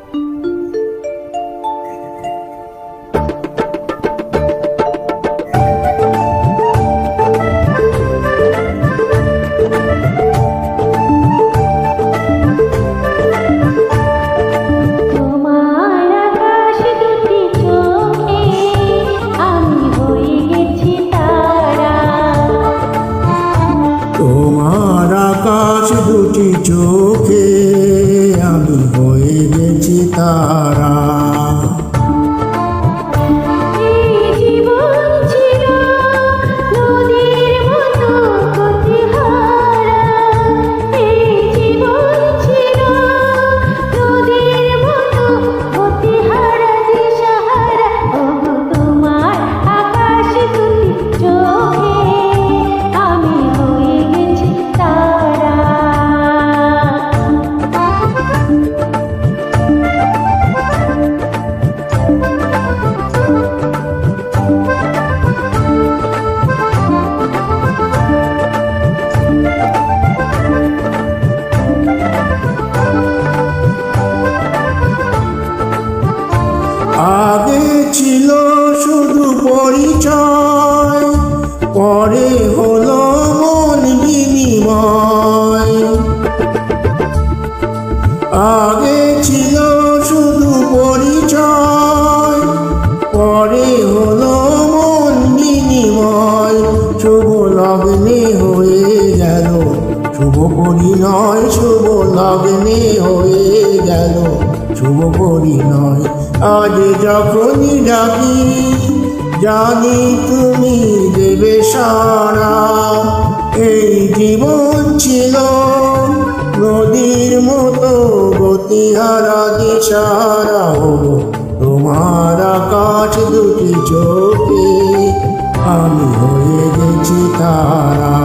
তোমার আকাশ দুটি চোখে আমি হয়ে গেছি তারা। আগে ছিল শুধু পরিচয়, পরে হলো মন বিনিময়। আগে ছিল শুধু পরিচয়, পরে হলো মন বিনিময়। শুভ লগ্নে হয়ে গেল শুভ পরিণয়, শুভ লগ্নে হয়ে গেল শুভ পরিণয়। আজ যখনই ডাকি জানি তুমি দেবে সাড়া। এই জীবন ছিল নদীর মতো গতিহারা, দিশাহারা হলো তোমার আকাশ দুটি চোখে আমি হয়ে গেছি তারা।